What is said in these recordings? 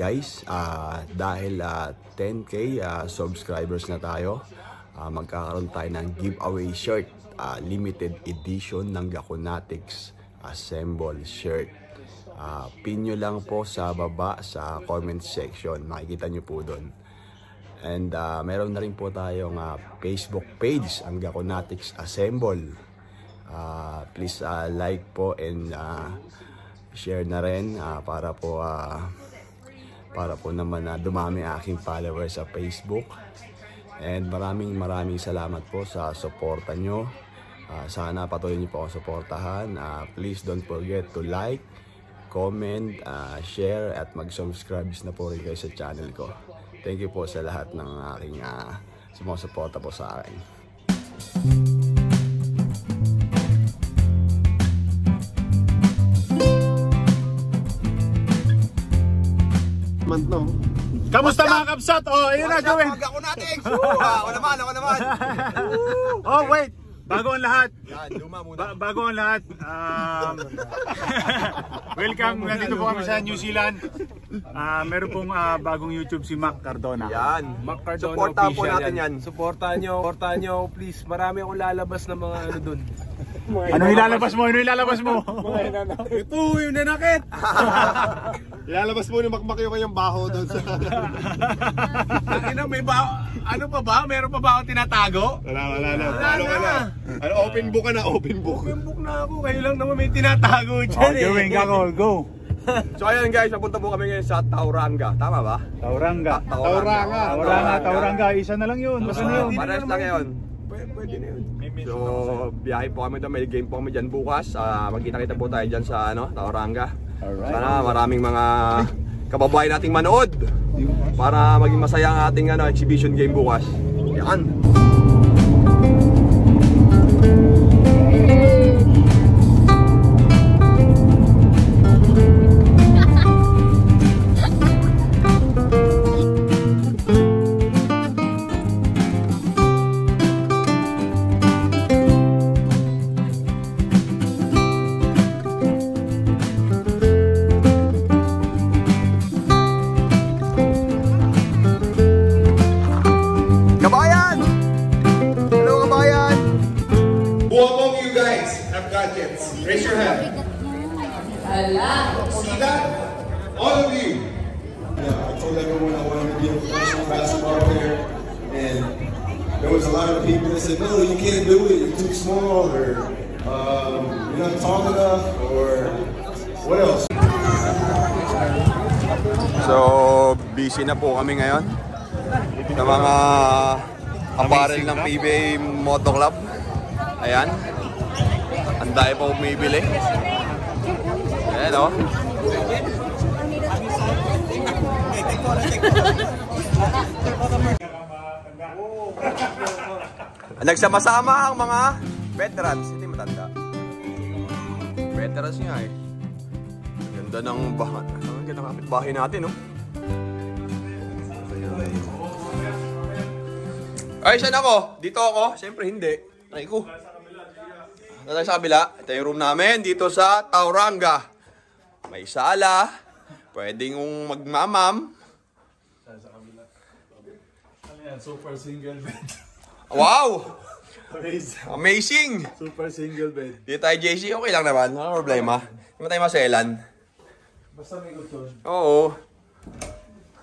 guys, dahil 10k subscribers na tayo, magkakaroon tayo ng giveaway shirt, limited edition ng Gakonatics Assemble shirt. Pin nyo lang po sa baba sa comment section, makikita nyo po doon. And meron na rin po tayong Facebook page, ang Gakonatics Assemble. Please like po and share na rin para po naman dumami aking followers sa Facebook. And maraming salamat po sa suporta nyo. Sana patuloy nyo po akong suportahan. Please don't forget to like, comment, share at mag-subscribe na po rin kayo sa channel ko. Thank you po sa lahat ng aking sumusuporta po sa akin. No. Kamusta mga kapsat? Oh, ayun na gawin. Ako natin. Ako naman. Oh, wait. Bago ang lahat. Yan, luma muna. Bago ang lahat. Welcome. Nandito po kami sa New Zealand. Meron pong bagong YouTube si Mac Cardona. Yan. Mac Cardona Supportahan po official natin yan. Supportahan nyo, please. Marami akong lalabas na mga ano dun. Ano ilalabas mo? Ito yung nanakit. Ilalabas mo yung makmak yung baho doon sa... May baho. Ano pa ba? Meron pa ba akong tinatago? Wala na. Open book ka na, open book. Open book na ako. Kayo lang naman may tinatago dyan Gawin ka ko, go. So ayun guys, papunta po kami ngayon sa Tauranga. Tama ba? Tauranga. Isa na lang yun. Pares lang yun. Pwede na yun. So biyahe po kami doon. May game po kami dyan bukas. Magkita-kita po tayo dyan sa Tauranga. Sana maraming mga kababayan nating manood para maging masaya ang ating exhibition game bukas. Yan. Raise your hand. See that? All of you. Yeah, I told everyone I wanted to be a professional basketball player, and there was a lot of people that said, "No, you can't do it. You're too small, or you're not tall enough, or what else?" So busy na po kami ngayon sa mga apparel ng PBA Moto Club. Ayan. Ang dahil pa umibili. Ayan o. Nagsama-sama ang mga veterans. Hindi matanda. Veterans nga eh. Ganda ng bahan. Ang ganda ng kapitbahay natin no. Ay, saan ako? Dito ako? Siyempre hindi. Try ko. Ito sa kabila. Ito yung room namin dito sa Tauranga. May sala. Pwedeng magmamam. Sa kabila. Ano yan? Super single bed. Wow! Amazing! Super single bed. Dito tayo JC, okay lang naman. Wala problema. Hindi mo tayo maselan. Basta may gusto. Oo.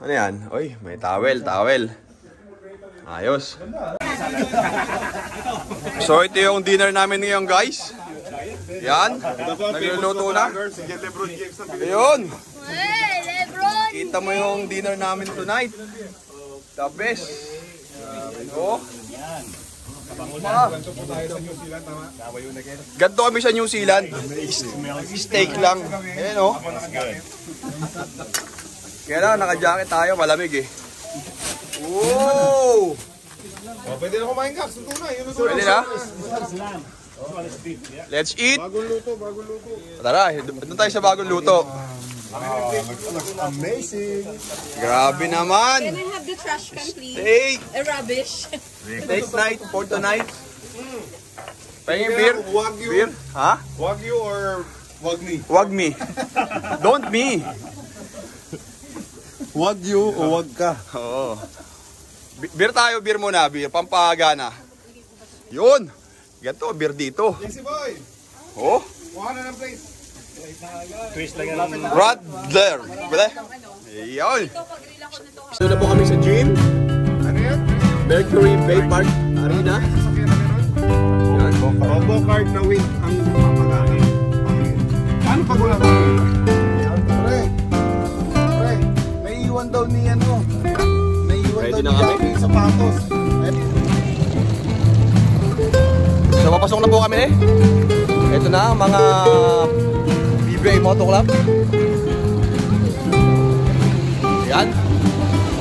Ano yan? Uy, may towel. Ayos. So ito yung dinner namin ngayon guys. Yan. Nagluluto na. Ayun. Kita mo yung dinner namin tonight. The best. Oh. Ganto kami sa New Zealand. Steak lang. Ayan o. Kaya lang, naka-jacket tayo. Malamig eh. Wow! Oh, pwede na kumain ka. Sunto na. Pwede na? Let's eat. Bagong luto. Tara, doon tayo sa bagong luto. Amazing. Grabe naman. Can I have the trash can, please? Steak. Rubbish. Steak night for tonight. Pahingin beer? Wagyu. Beer? Ha? Wagyu or wag me? Wag me. Don't me. Wag you o wag ka. Oo. Beer tayo, beer muna, beer. Pampagana. Yun. Ganito, beer dito. Easy boy. Oh. Kuha na ng place. Twist lang yan. Radler. Bale? Yun. Ito na po kami sa gym. Ano yan? Mercury Bay Park Arena. Yan. Combo card na win ang papagana. Paano pag wala ba? Pre, may iwan daw ni ano. May iwan Ready daw na ni kami? Jackie yung sapatos. So, papasok na po kami eh. Ito na, mga BBA Moto Club. Yan.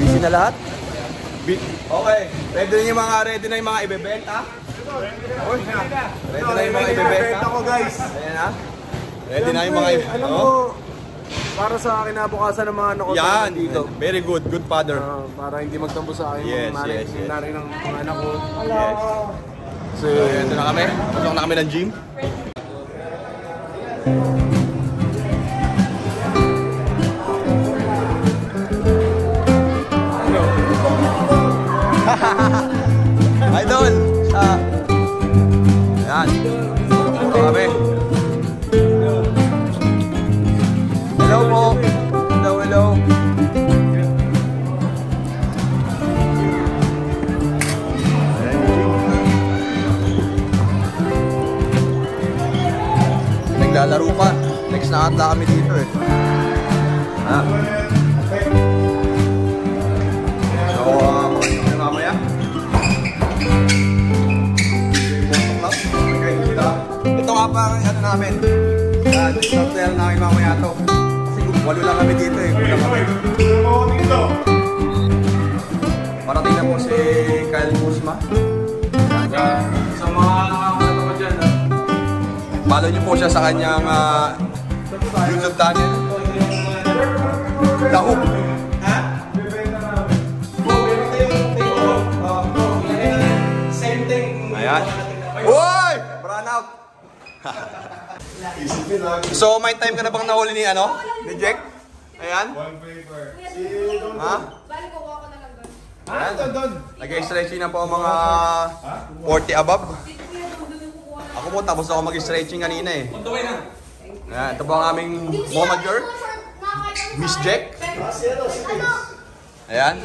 Busy na lahat. Okay. Ready na yung mga ibebenta. Ready na yung mga ibebenta. Ako guys. Ayan na. Ready na yung mga Alam mo, para sa kinabukasan ng mga nakot Yan. dito. Very good. Good father. Para hindi magtampo sa akin Yes, mga yes, yes. nanay ng mga anak ko. Yes. So, ito na kami. Pasok na kami ng gym. Idol! Ayan. Ito kami. Hello po. Hello, hello. Naglalaro pa. Next na ata kami dito eh. So, mamaya. Ito nga pa ang ano namin. Hotel namin mamaya to. Kasi walo lang kami dito eh. Kulang kami. Parating na po si Kyle Kuzma. Sa mga nakakalato ko dyan. Follow niyo po siya sa kanyang YouTube channel. The Hook. Same thing. Ayan. Uy! Run out. So, may time ka na bang nahuli ni ano? Ni Jack? Ayan. Ha? Ayan. Nag-stretching na po ang mga 40 above. Ako po, tapos ako mag-stretching kanina eh. Ayan, ito po ang aming momager. Miss Jack. Ayan.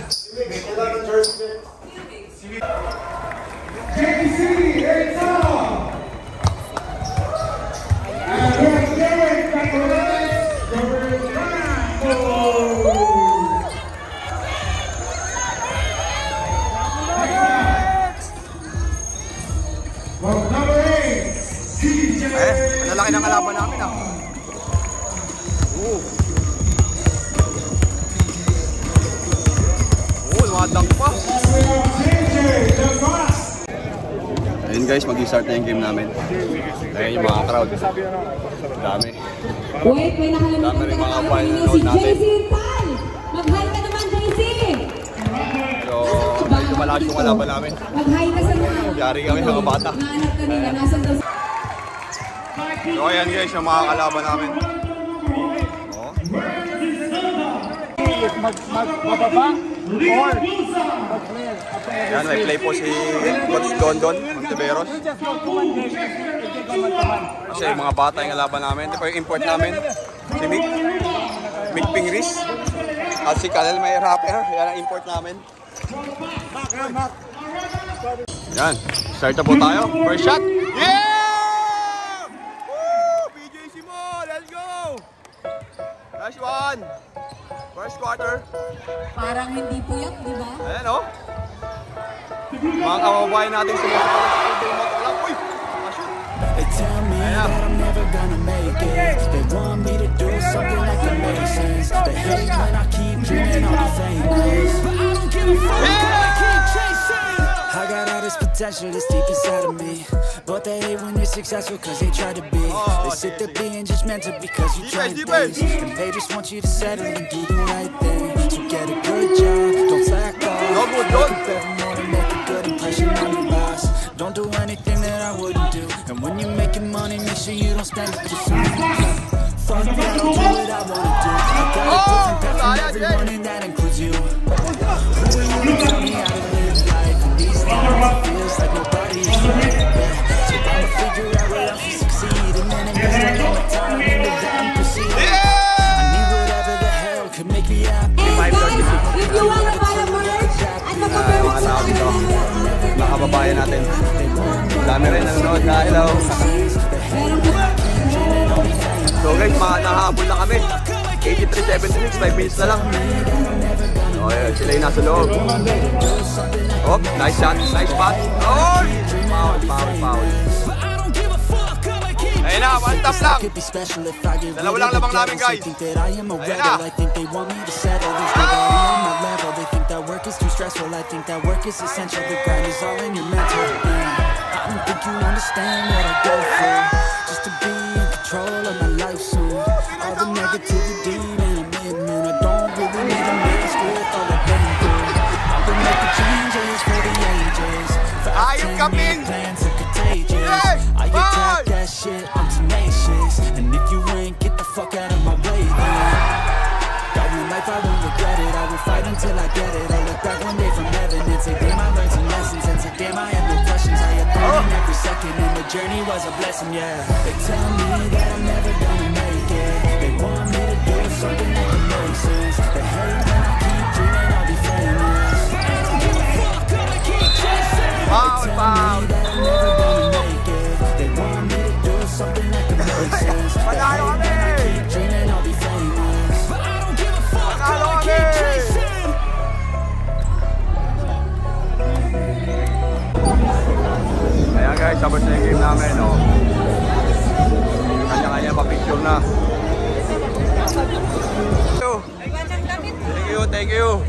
Ang lalaki ng kalaban namin ah. Lumadang pa. Ayun guys, mag-start na yung game namin. Ayun yung mga crowd. Dami. Wait, may nakalimutan Dami rin ka mga na final si natin. JC Tal! Mag-hi ka naman, JC! So, medyo malakas yung kalaban namin. Mag-hi ka sa mga... Yari kami mga bata. Nahanap kanina, nasan daw sa... So ayan guys, yung mga kalaban namin. Oh. Ayan, may play po si Coach Dondon Monteveros. Kasi yung mga bata yung kalaban namin. Ito po yung import namin. Si Mick Pingris. At si Kalel may rapper. Yan ang import namin. Yan, start na po tayo. First shot. Yeah! Woo! PJC mo, let's go! Nice one. First quarter. Parang hindi puyat, di ba? Ayan o. Mga kababayan natin sumusunod sa Moto Club. Uy! They tell me that I'm never gonna make it. They want me to do something like the Masons. They hate when I keep dreaming I'll be famous, but I don't give a fuck. I keep chasing. I got all this potential that's deep inside of me, but they hate when you're successful cause they try to be. They sit there being judgmental because you try to things, and they just want you to settle and do the right thing. So get a good job, don't slack off. Wake up every morning, make a good impression on your boss. Don't do anything that I wouldn't do, and when you're making money, make sure you don't spend it just on fuck that, I'll do what I wanna do. I got a different path from everyone and that includes you. Who are you to tell me how to live life? And these days it feels like nobody is right. So I'ma figure out what else to succeed, and then invest all my time into that and proceed. I need whatever the hell could make me happy. And guys, if you wanna buy a merch, at Mga tao dito, mga kababayan natin. Dami rin nanonood na hello. So guys, nahabol na kami. 83.76, 5 minutes na lang. O yun, sila yung nasa loob. Oh, nice shot, nice spot. Oh! Foul. Ayun na, one tap lang. Dalawa lang lamang namin guys. Ayun na. They think that work is too stressful. I think that work is essential. The grind is all in your mental. I don't think you understand what I go through just to be in control of my life soon. All the negativity, man, I don't really need a mask with all I've been through. I've been making changes for the ages. Plans are contagious. I attack that shit, I'm tenacious. And if you ain't, get the fuck out of my way, then got one life, I won't regret it. I will fight until I get it. I'll look back one day from heaven and say, damn, I learned some lessons. And say, damn, I had no questions. I had fun in every second, and the journey was a blessing, yeah. They tell me that I'm never gonna make it. They want me to do something that can make sense. They hate when I keep dreaming I'll be famous. I don't give a fuck, I'ma keep chasing. They tell me that I'm never gonna make it. They want me to do something that can make sense. They hate when I keep dreaming I'll be famous. But I don't give a fuck, I'ma keep chasing. Ayan guys, tapos na yung game namin, no? Kanya-kanya pa-picture na. Thank you.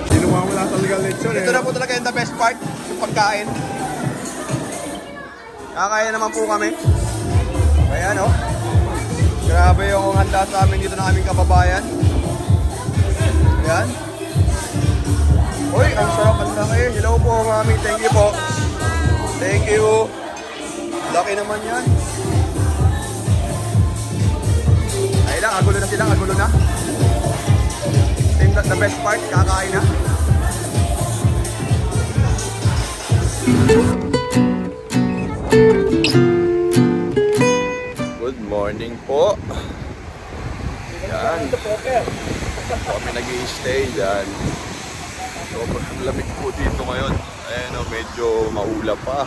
Sino wala talaga lecture Ito na po talaga yung the best part, yung pagkain. Kakain naman po kami. Ayan, no? Grabe yung handa sa amin dito ng aming kababayan. Ayan. Uy, ang sarap, ang laki. Hello po, mami. Thank you po. Thank you. Laki naman yan. Ay lang, agulo na sila, agulo na. The best part, kakain na. Good morning po. Yan. Kami nag-i-stay dyan. Sobrang lamig po dito ngayon. Ayan o, medyo maulap pa.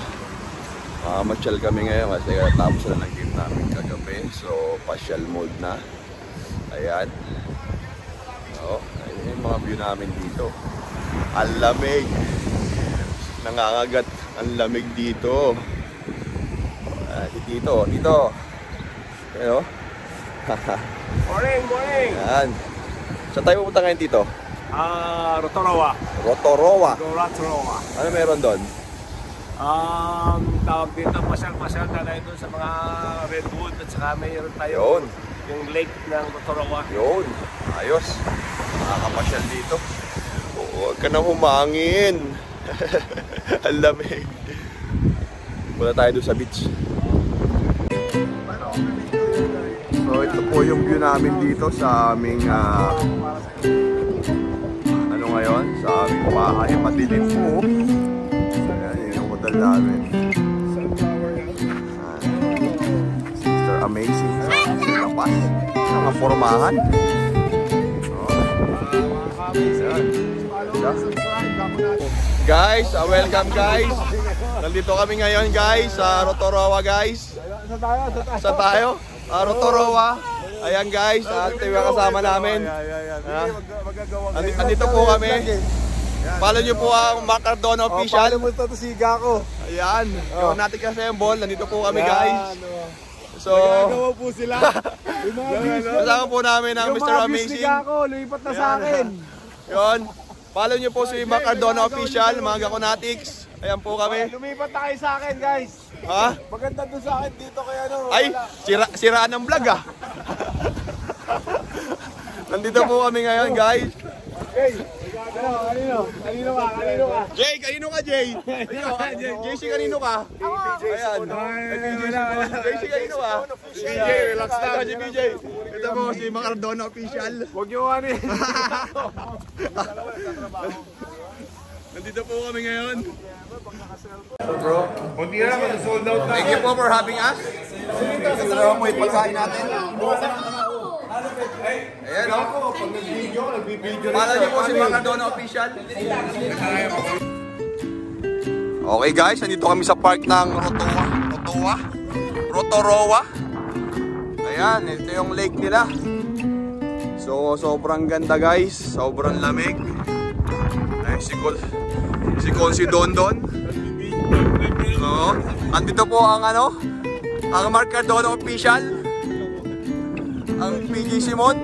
Masyal kami ngayon kasi tapos na ng game namin kagabi. So, pasyal mode na. Ayan. O, ayan yung mga view namin dito. Ang lamig. Nangangagat ang lamig dito. Dito. Ayan o. Morning! Ayan. Saan tayo pupunta ngayon dito? Rotorua. Ano meron doon? Tawag dito, pasyal-pasyal na tayo doon sa mga redwood at saka mayroon tayo Yun. yung lake ng Rotorua. Yun. Ayos. Nakakapasyal dito. Huwag ka na humangin. Ang lamig. Punta tayo doon sa beach. So ito po yung view namin dito sa aming ngayon sa aming bahay. Madilim po. Ayan yung hotel namin. Mr. Amazing. Lapas. Mga formahan. Guys, welcome guys. Nandito kami ngayon guys sa Rotorua guys. Saan tayo? Rotorua. Ayan guys, at yung kasama namin. Andito po kami. Follow nyo po ang Mac Cardona Official. Follow mo ito si Gako. Ayan, yung natin assemble. Nandito po kami guys. So, nagagawa po sila. kasama po namin ang Mr. Amazing. Yung mga Gako, lumipat na sa akin. Yun, follow nyo po si Mac Cardona Official, mga Gakonatics. Ayan po kami. Lumipat na kayo sa akin guys. Ha? Maganda doon sa akin dito kaya ano. Ay, siraan ng vlog ah. Nandito po kami ngayon guys. Okay. Jay, kanino ka, Jay? JC, kanino ka? Ayan. JC, kanino ka? BJ, relax na. BJ. Ito po, si Macardona official. Huwag nyo ano eh. Nandito po kami ngayon. Bro, Kunti na lang, sold out na. thank you po for having us. Ito na po yung pagkain natin. Ayan o. Para niyo po si Macardona official. Okay guys, nandito kami sa park ng Rotorua. Ayan, ito yung lake nila. So, sobrang ganda guys. Sobrang lamig. Ay, si Dondon. Oo. Andito po ang ang Macardona official. Ang PG Simon.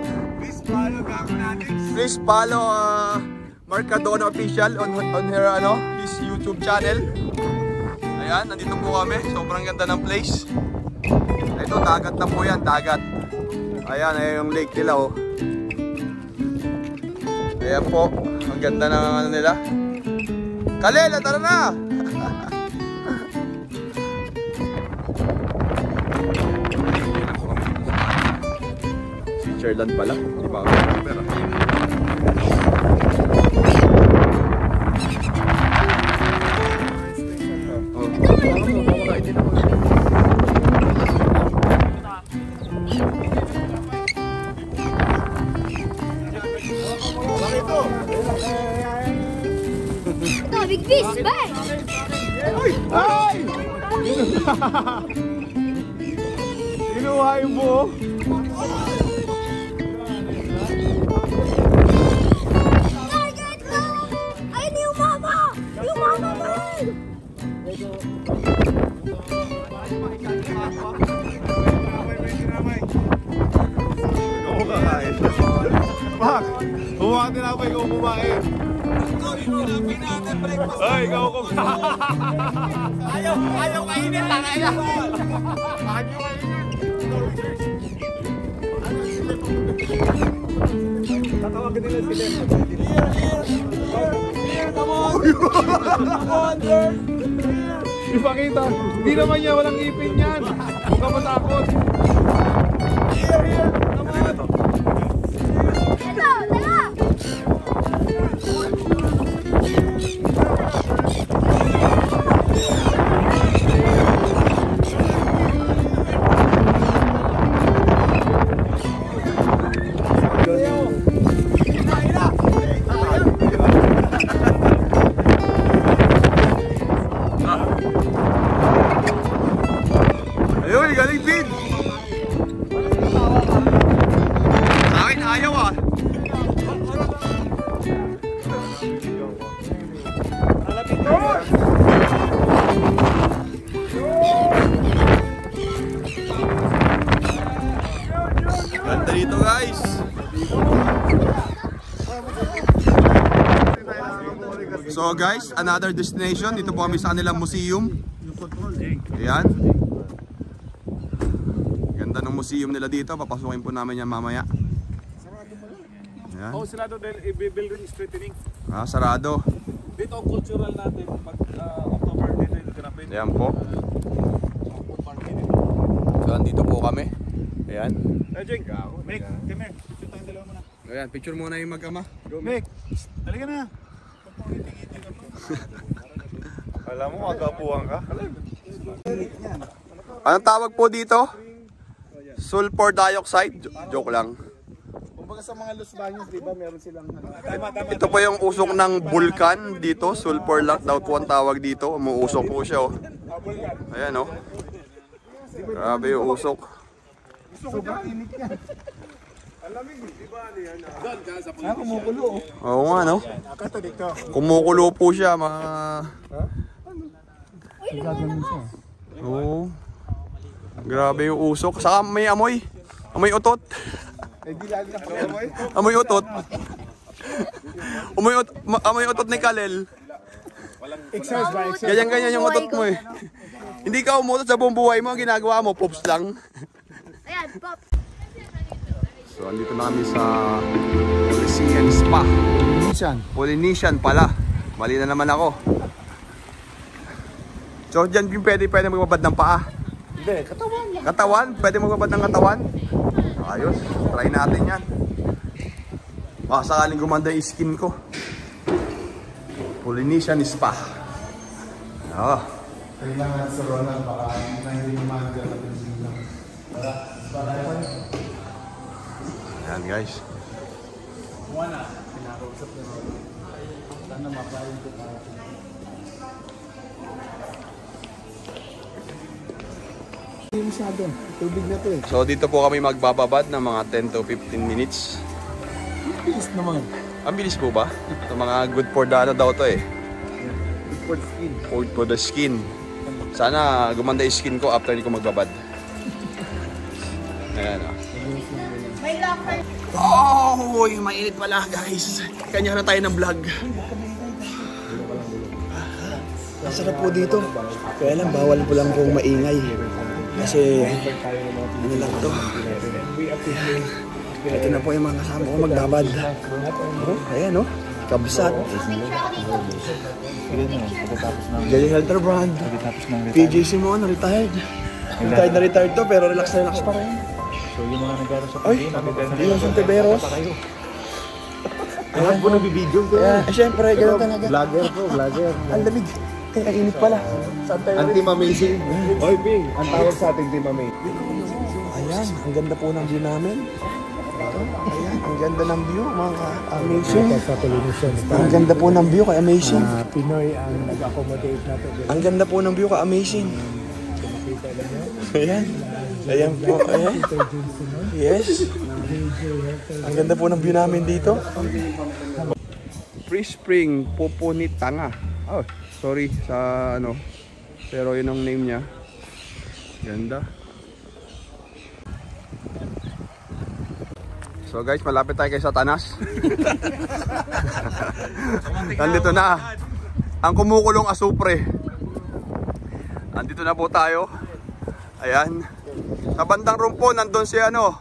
Please follow Macardona official on her his YouTube channel. Ayan, nandito po kami. Sobrang ganda ng place. Ito, dagat na po yan, dagat. Ayan, ayan yung lake nila oh. Ayan po, ang ganda ng nila. Kalel, tara na! Si Cherland pala, si Bago. Big fish, bye! Ay! Kinuha yung buo. Target ko! Ayun yung mama! Yung mama mo! Ako kakain. Bak! Huwag din ako ikaw kumain. Ay, ikaw kumain. Ayaw kainin lang. Ayaw tatawagin nila sila. Ipakita. Hindi naman niya, walang ipin yan. Huwag ka matakot. Here. Come on. Ito, tara! Ayun, galing Pin! Sa akin ayaw ah! Ganda dito guys! So guys, another destination. Dito po kami sa kanilang museum. Ayan. Ganda ng museum nila dito. Papasukin po namin yan mamaya. Ayan. Oh, sarado dahil i-building strengthening. Ah, sarado. Dito ang cultural natin. Pag October, dito yung ganapin. Ayan po. So, andito po kami. Ayan. Hey, Jing. Mick, come here. Picture tayong dalawa muna. Ayan, picture muna yung mag-ama. Mick, halika na. Alam mo, magapuan ka. Anong tawag po dito? Sulfur dioxide? Joke lang. Kumbaga sa mga Los Baños, di ba, meron silang... Ito po yung usok ng bulkan dito. Sulfur daw po ang tawag dito. Umuusok po siya oh. Ayan oh. Grabe yung usok. Sobrang init yan. Alamig, di ba niyan? Kumukulo oh. Oo nga no. Kumukulo po siya mga... Oo. Grabe yung usok. Saka may amoy. Amoy utot. Amoy utot. Amoy utot ni Kalel. Ganyan-ganyan yung utot mo eh. Hindi ka umutot sa buong buhay mo. Ginagawa mo, pops lang. Ayan, pop! So, andito na kami sa Polynesian Spa. Polynesian pala. Mali na naman ako. So, dyan yung pwede magbabad ng paa. Hindi, katawan lang. Katawan? Pwede magbabad ng katawan? Ayos. Try natin yan. Sakaling gumanda yung skin ko. Polynesian Spa. Kailangan sa Ronald, baka hindi naman Ayan guys. Wala, pinakausap na rin. Sana mapayin ko tayo. Masyado, tubig na to eh. So dito po kami magbababad ng mga 10 to 15 minutes. Bilis naman. Ang bilis po ba? Ito mga good for the ano daw to eh. Good for the skin. Good for the skin. Sana gumanda yung skin ko after hindi ko magbabad. Ayan o. May locker. Oh, yung mainit pala guys. Kanya na tayo ng vlog. Ang sarap po dito. Kaya lang, bawal po lang pong maingay. Kasi, ano lang to. Ito na po yung mga kasama ko magbabad. Ayan o, kabsat. Jelly Helter Brand. PJ Simon, retired. Retired to, pero relax pa rin. So yung mga nagkaro sa Ay, yung Santiveros. Ayan po nabibidyo ko. Siyempre, gano'n talaga. Vlogger. Ang lamig. Ang init pala. Ang Team Amazing. Oy, Bing. Ang tawag sa ating Team Amazing. Ayan, ang ganda po ng view namin. Ayan, ang ganda ng view, mga amazing. Ang ganda po ng view, ka-amazing. Pinoy ang nag-accommodate natin. Ang ganda po ng view, ka-amazing. Ayan. Ayan po, ayan. Yes. Ang ganda po ng view namin dito. Free Spring Poponitanga. Oh, sorry sa ano. Pero yun ang name niya. Ganda. So guys, malapit tayo kay Satanas. Nandito na. Ang kumukulong asupre. Nandito na po tayo. Ayan. Sa bandang room po, nandun si ano.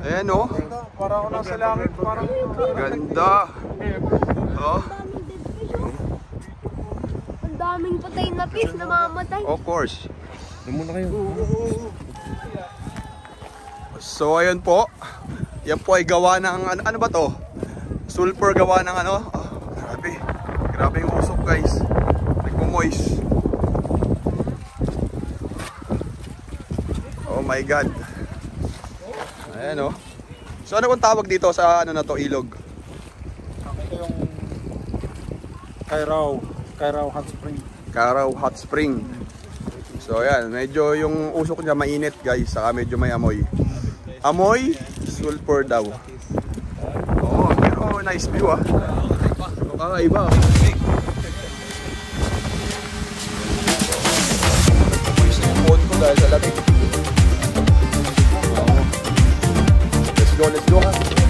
Ayan o. Para ako nasa langit, parang Ganda. Oh, Ang daming patay na fish na mamatay. of course. Muna kayo. So ayun po. Yan po ay gawa ng ano ba to? Sulfur gawa ng ano? Oh, grabe. Grabe yung usok guys. Nagmo-moist. Oh my god. Ayan oh. So ano bang tawag dito sa ano na to, ilog? ito yung Kairao Hot Spring. Kairao Hot Spring. So ayan, medyo yung usok niya mainit guys, saka medyo may amoy. Amoy sulfur daw. Oh, pero nice view ah. Kakaiba. Phone ko dahil sa lamig. Let's go ha.